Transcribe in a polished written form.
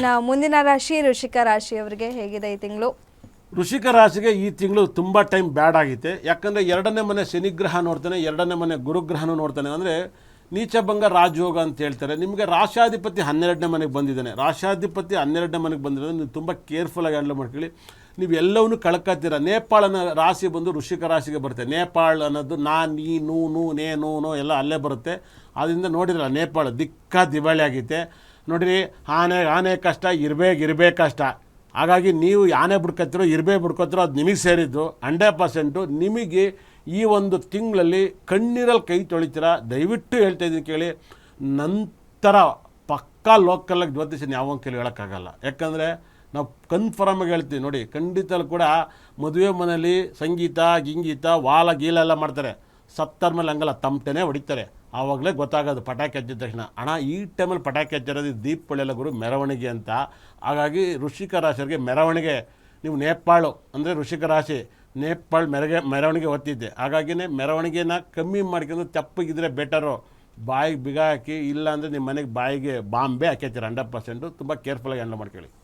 ಇನ್ನು ಮುಂದಿನ ರಾಶಿ ವೃಶ್ಚಿಕ ರಾಶಿಯವರಿಗೆ ಹೇಗಿದೆ ಈ ತಿಂಗಳು? ವೃಶ್ಚಿಕ ರಾಶಿಗೆ ಈ ತಿಂಗಳು ತುಂಬ ಟೈಮ್ ಬ್ಯಾಡ್ ಆಗೈತೆ. ಯಾಕಂದರೆ 2ನೇ ಮನೆ ಶನಿಗ್ರಹ ನೋಡ್ತಾನೆ, 2ನೇ ಮನೆ ಗುರುಗ್ರಹನೂ ನೋಡ್ತಾನೆ. ಅಂದರೆ ನೀಚಭಂಗ ರಾಜಯೋಗ ಅಂತ ಹೇಳ್ತಾರೆ. ನಿಮಗೆ ರಾಶಾಧಿಪತಿ 12ನೇ ಮನೆಗೆ ಬಂದಿದ್ದಾನೆ. ರಾಶಾಧಿಪತಿ 12ನೇ ಮನೆಗೆ ಬಂದಿರೋದು ನೀವು ತುಂಬ ಕೇರ್ಫುಲ್ಲಾಗಿ ಹ್ಯಾಂಡಲ್ ಮಾಡ್ಕೊಳ್ಳಿ. ನೀವು ಎಲ್ಲವನ್ನೂ ಕಳ್ಕೊತೀರ. ನೇಪಾಳ ಅನ್ನೋ ರಾಶಿ ಬಂದು ವೃಶ್ಚಿಕ ರಾಶಿಗೆ ಬರುತ್ತೆ. ನೇಪಾಳ ಅನ್ನೋದು ನೀ ನೂ ನೇ ನೋ ಎಲ್ಲ ಅಲ್ಲೇ ಬರುತ್ತೆ. ಅದರಿಂದ ನೋಡಿರಲ್ಲ, ನೇಪಾಳ ದಿವಾಳಿ ಆಗೈತೆ ನೋಡಿರಿ. ಆನೆ ಕಷ್ಟ, ಇರಬೇಕು ಕಷ್ಟ. ಹಾಗಾಗಿ ನೀವು ಆನೆ ಬಿಡ್ಕೊತಿರೋ ಬಿಡ್ಕೊತಿರೋ ಅದು ನಿಮಗೆ ಸೇರಿದ್ದು 100%. ನಿಮಗೆ ಈ ಒಂದು ತಿಂಗಳಲ್ಲಿ ಕಣ್ಣೀರಲ್ಲಿ ಕೈ ತೊಳಿತೀರ. ದಯವಿಟ್ಟು ಹೇಳ್ತಾ ಇದ್ದೀನಿ ಕೇಳಿ. ನಂತರ ಪಕ್ಕಾ ಲೋಕಲಾಗಿ ಜ್ಯೋತಿಷನ್ ಯಾವ ಕೇಳಿ ಹೇಳೋಕ್ಕಾಗಲ್ಲ. ಯಾಕಂದರೆ ನಾವು ಕನ್ಫರ್ಮಾಗಿ ಹೇಳ್ತೀವಿ ನೋಡಿ. ಖಂಡಿತಲ್ಲೂ ಕೂಡ ಮದುವೆ ಮನೇಲಿ ಸಂಗೀತ ಗಿಂಗೀತ ಗೀಲ ಎಲ್ಲ ಮಾಡ್ತಾರೆ. ಸತ್ತರ ಮೇಲೆ ಹಂಗಲ್ಲ, ತಮಟೆನೇ ಹೊಡಿತಾರೆ. ಆವಾಗಲೇ ಗೊತ್ತಾಗೋದು ಪಟಾಕಿ ಹಚ್ಚಿದ ತಕ್ಷಣ. ಈ ಟೈಮಲ್ಲಿ ಪಟಾಕಿ ಹಚ್ಚಿರೋದು ದೀಪಗಳೆಲ್ಲ ಗುರು ಮೆರವಣಿಗೆ ಅಂತ. ಹಾಗಾಗಿ ವೃಶ್ಚಿಕ ರಾಶಿಯವರಿಗೆ ಮೆರವಣಿಗೆ, ನೀವು ನೇಪಾಳು ಅಂದರೆ ವೃಶ್ಚಿಕ ರಾಶಿ ನೇಪಾಳ ಮೆರವಣಿಗೆ ಹೊತ್ತಿದ್ದೆ. ಹಾಗಾಗಿನೇ ಮೆರವಣಿಗೆನ ಕಮ್ಮಿ ಮಾಡ್ಕೊಂಡು ತೆಪ್ಪಗಿದ್ರೆ ಬೆಟರು. ಬಾಯಿಗೆ ಬಿಗ ಹಾಕಿ, ಇಲ್ಲ ಅಂದರೆ ನಿಮ್ಮ ಮನೆಗೆ ಬಾಯಿಗೆ ಬಾಂಬೆ ಹಾಕೈತೀರ 100%. ತುಂಬ ಕೇರ್ಫುಲ್ಲಾಗಿ ಹ್ಯಾಂಡಲ್ ಮಾಡ್ಕೊಳ್ಳಿ.